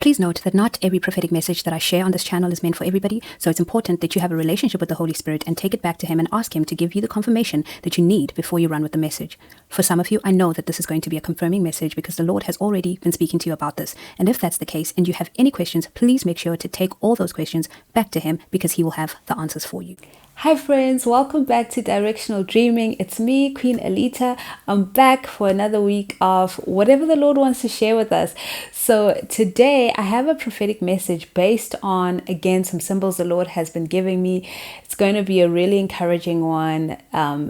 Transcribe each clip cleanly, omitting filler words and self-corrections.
Please note that not every prophetic message that I share on this channel is meant for everybody, so it's important that you have a relationship with the Holy Spirit and take it back to Him and ask Him to give you the confirmation that you need before you run with the message. For some of you, I know that this is going to be a confirming message because the Lord has already been speaking to you about this. And if that's the case and you have any questions, please make sure to take all those questions back to Him because He will have the answers for you. Hi friends, welcome back to Directional Dreaming. It's me, Queen Alita. I'm back for another week of whatever the Lord wants to share with us. So today I have a prophetic message based on, again, some symbols the Lord has been giving me. It's going to be a really encouraging one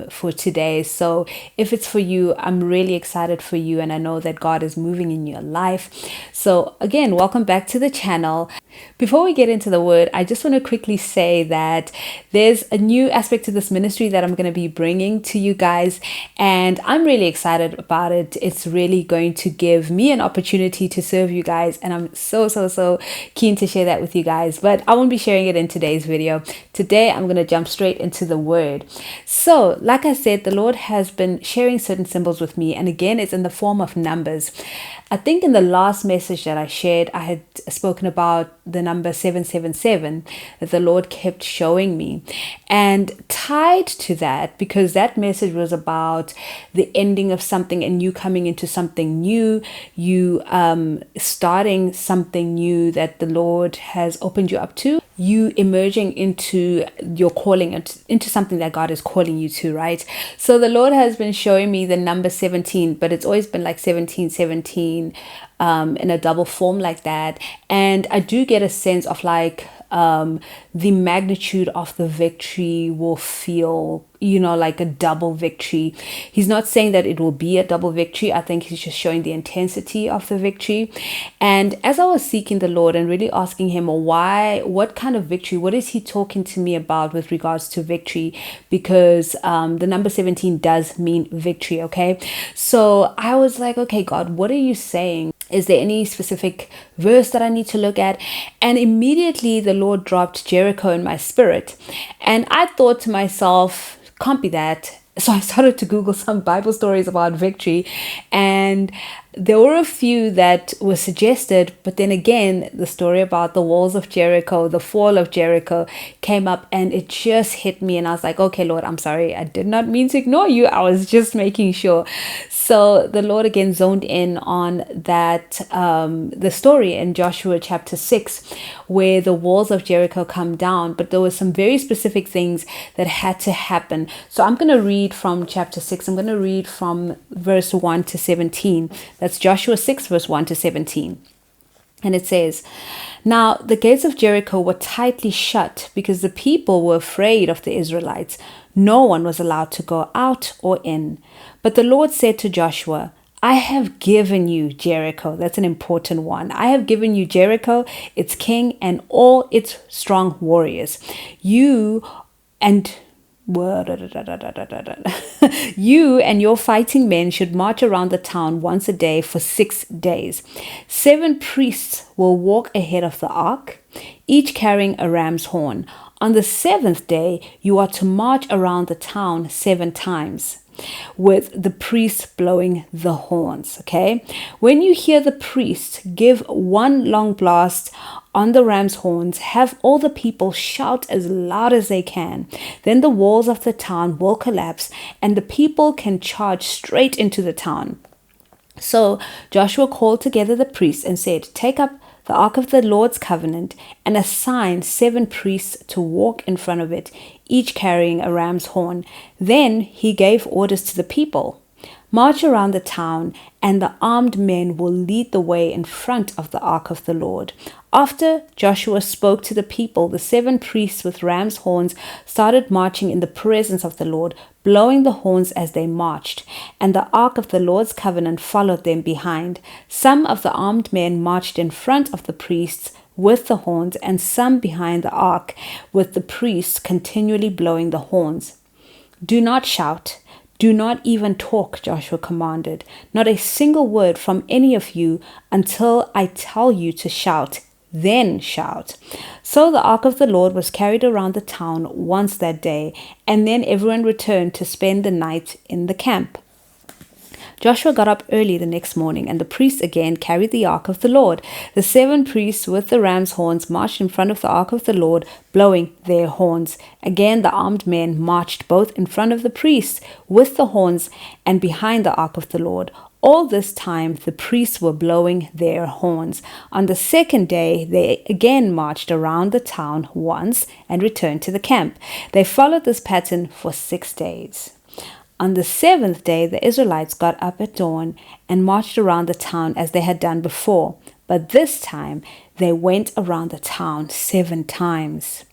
for today. So if it's for you, I'm really excited for you and I know that God is moving in your life. So again, welcome back to the channel. Before we get into the word, I just want to quickly say that there's a new aspect to this ministry that I'm going to be bringing to you guys, and I'm really excited about it. It's really going to give me an opportunity to serve you guys, and I'm so keen to share that with you guys, but I won't be sharing it in today's video. Today I'm going to jump straight into the word. So like I said, the Lord has been sharing certain symbols with me, and again, it's in the form of numbers. I think in the last message that I shared, I had spoken about the number 777 that the Lord kept showing me. And tied to that, because that message was about the ending of something and you coming into something new, you starting something new that the Lord has opened you up to, you emerging into your calling, into something that God is calling you to, right? So the Lord has been showing me the number 17, but it's always been like 1717 in a double form like that. And I do get a sense of like the magnitude of the victory will feel, you know, like a double victory. He's not saying that it will be a double victory. I think he's just showing the intensity of the victory. And as I was seeking the Lord and really asking him, what kind of victory, what is he talking to me about with regards to victory? Because the number 17 does mean victory, okay? So I was like, okay, God, what are you saying? Is there any specific verse that I need to look at? And immediately the Lord dropped Jericho in my spirit. And I thought to myself, can't be that. So I started to Google some Bible stories about victory, and there were a few that were suggested, but then again, the story about the walls of Jericho, the fall of Jericho came up, and it just hit me, and I was like, okay, Lord, I'm sorry. I did not mean to ignore you. I was just making sure. So the Lord again zoned in on that, the story in Joshua chapter 6, where the walls of Jericho come down, but there were some very specific things that had to happen. So I'm going to read from chapter 6. I'm going to read from verse 1 to 17. That's Joshua 6, verse 1 to 17. And it says, "Now the gates of Jericho were tightly shut because the people were afraid of the Israelites. No one was allowed to go out or in. But the Lord said to Joshua, I have given you Jericho." That's an important one. "I have given you Jericho, its king, and all its strong warriors. You and you and your fighting men should march around the town once a day for 6 days. 7 priests will walk ahead of the ark, each carrying a ram's horn. On the 7th day, you are to march around the town 7 times. With the priests blowing the horns." Okay. "When you hear the priest give one long blast on the ram's horns, have all the people shout as loud as they can. Then the walls of the town will collapse and the people can charge straight into the town." So Joshua called together the priests and said, "Take up the ark of the Lord's covenant and assign 7 priests to walk in front of it, each carrying a ram's horn." Then he gave orders to the people, "March around the town, and the armed men will lead the way in front of the ark of the Lord." After Joshua spoke to the people, the 7 priests with ram's horns started marching in the presence of the Lord, blowing the horns as they marched, and the ark of the Lord's covenant followed them behind. Some of the armed men marched in front of the priests with the horns, and some behind the ark, with the priests continually blowing the horns. "Do not shout. Do not even talk," Joshua commanded. "Not a single word from any of you until I tell you to shout. Then shout." So the ark of the Lord was carried around the town once that day, and then everyone returned to spend the night in the camp. Joshua got up early the next morning, and the priests again carried the ark of the Lord. The 7 priests with the ram's horns marched in front of the ark of the Lord, blowing their horns. Again the armed men marched both in front of the priests with the horns and behind the ark of the Lord. All this time the priests were blowing their horns. On the 2nd day they again marched around the town once and returned to the camp. They followed this pattern for 6 days. On the 7th day the Israelites got up at dawn and marched around the town as they had done before, but this time they went around the town 7 times.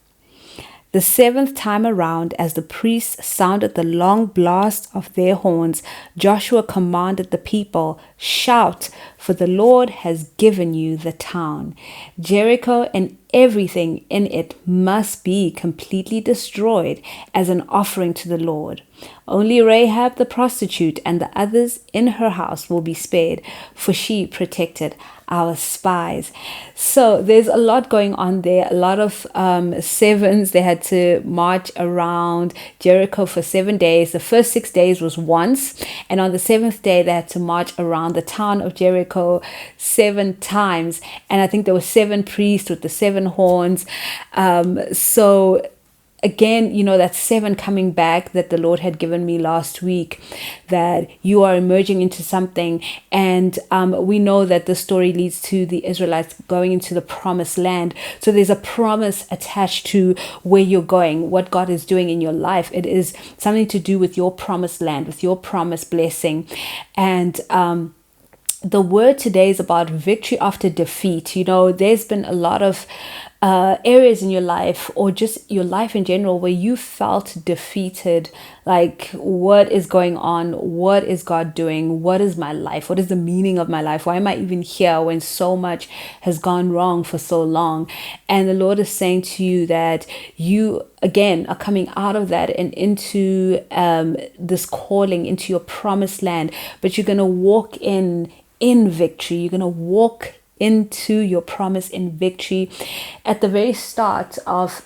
The 7th time around, as the priests sounded the long blast of their horns, Joshua commanded the people, "Shout, for the Lord has given you the town. Jericho and everything in it must be completely destroyed as an offering to the Lord. Only Rahab the prostitute and the others in her house will be spared, for she protected our spies." So there's a lot going on there. A lot of sevens. They had to march around Jericho for 7 days. The first 6 days was once, and on the 7th day they had to march around the town of Jericho 7 times. And I think there were 7 priests with the 7 horns. So again, that's 7 coming back that the Lord had given me last week, that you are emerging into something. And we know that the story leads to the Israelites going into the promised land. So there's a promise attached to where you're going, what God is doing in your life. It is something to do with your promised land, with your promised blessing. And the word today is about victory after defeat. There's been a lot of areas in your life, or just your life in general, where you felt defeated. Like, what is going on? What is God doing? What is my life? What is the meaning of my life? Why am I even here when so much has gone wrong for so long? And the Lord is saying to you that you again are coming out of that and into this calling, into your promised land. But you're going to walk in victory. You're going to walk into your promise in victory. At the very start of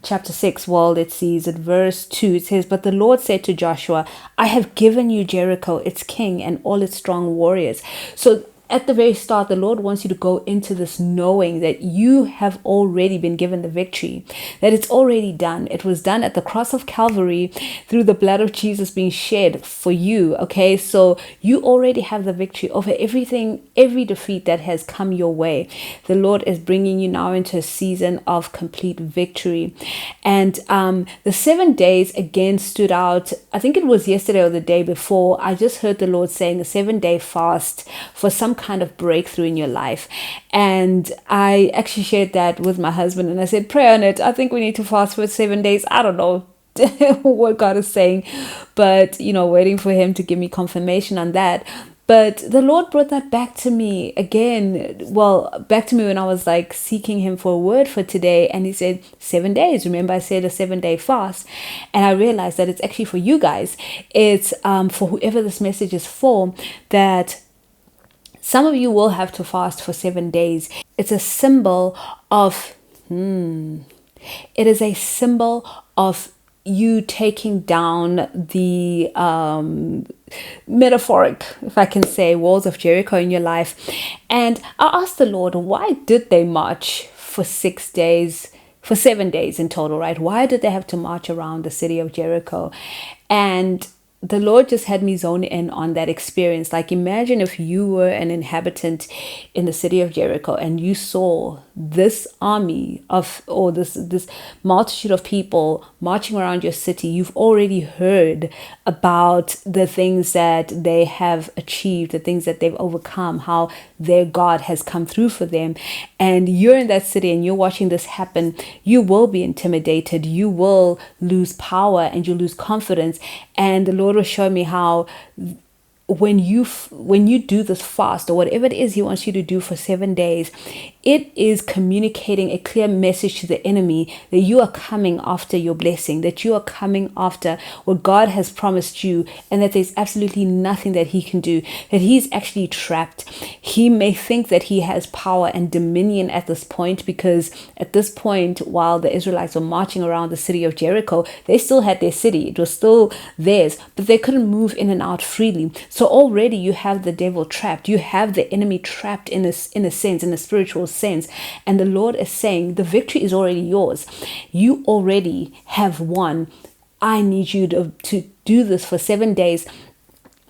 chapter 6, it says at verse 2, it says, "But the Lord said to Joshua, I have given you Jericho, its king, and all its strong warriors." So at the very start, the Lord wants you to go into this knowing that you have already been given the victory, that it's already done. It was done at the cross of Calvary through the blood of Jesus being shed for you. Okay, so you already have the victory over everything, every defeat that has come your way. The Lord is bringing you now into a season of complete victory. And the 7 days again stood out. I think it was yesterday or the day before. I just heard the Lord saying a 7-day fast for some kind of breakthrough in your life. And I actually shared that with my husband, and I said, pray on it. I think we need to fast for 7 days. I don't know what God is saying, but waiting for him to give me confirmation on that. But the Lord brought that back to me again. Back to me when I was seeking him for a word for today. And he said 7 days. Remember, I said a 7-day fast. And I realized that it's actually for you guys. It's for whoever this message is for, that some of you will have to fast for 7 days. It's a symbol of, it is a symbol of you taking down the metaphoric, if I can say, walls of Jericho in your life. And I asked the Lord, why did they march for 6 days, for 7 days in total, right? Why did they have to march around the city of Jericho? And the Lord just had me zone in on that experience. Imagine if you were an inhabitant in the city of Jericho and you saw this army or this multitude of people marching around your city. You've already heard about the things that they have achieved, the things that they've overcome, how their God has come through for them. And you're in that city and you're watching this happen. You will be intimidated. You will lose power and you lose confidence. And the Lord will show me how when you do this fast, or whatever it is he wants you to do for 7 days, it is communicating a clear message to the enemy that you are coming after your blessing, that you are coming after what God has promised you, and that there's absolutely nothing that he can do, that he's actually trapped. He may think that he has power and dominion at this point, because at this point, while the Israelites were marching around the city of Jericho, they still had their city. It was still theirs, but they couldn't move in and out freely. So already you have the devil trapped. You have the enemy trapped in a sense, in a spiritual sense. And the Lord is saying the victory is already yours. You already have won. I need you to do this for 7 days.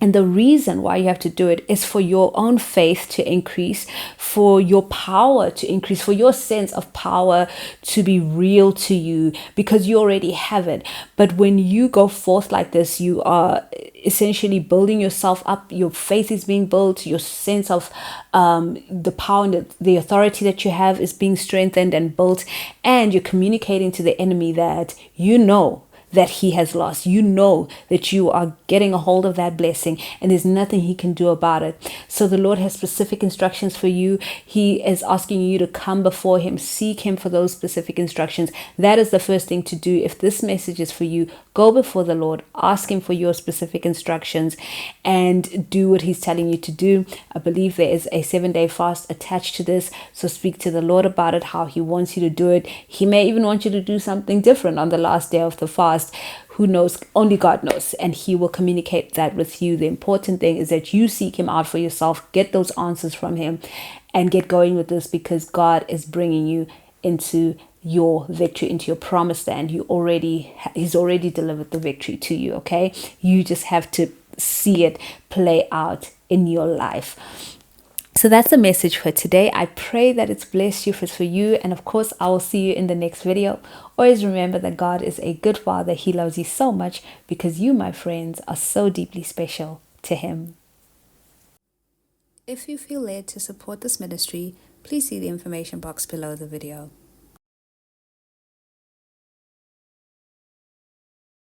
And the reason why you have to do it is for your own faith to increase, for your power to increase, for your sense of power to be real to you, because you already have it. But when you go forth like this, you are essentially building yourself up. Your faith is being built. Your sense of the power and the authority that you have is being strengthened and built. And you're communicating to the enemy that you know that he has lost. You know that you are getting a hold of that blessing and there's nothing he can do about it. So the Lord has specific instructions for you. He is asking you to come before him, seek him for those specific instructions. That is the first thing to do. If this message is for you, go before the Lord, ask him for your specific instructions and do what he's telling you to do. I believe there is a 7-day fast attached to this. So speak to the Lord about it, how he wants you to do it. He may even want you to do something different on the last day of the fast. Who knows? Only God knows, and he will communicate that with you. The important thing is that you seek him out for yourself, get those answers from him, and get going with this, because God is bringing you into your victory, into your promised land. He's already delivered the victory to you. Okay, you just have to see it play out in your life. So that's the message for today. I pray that it's blessed you, for you. And of course, I will see you in the next video. Always remember that God is a good Father. He loves you so much because you, my friends, are so deeply special to him. If you feel led to support this ministry, please see the information box below the video.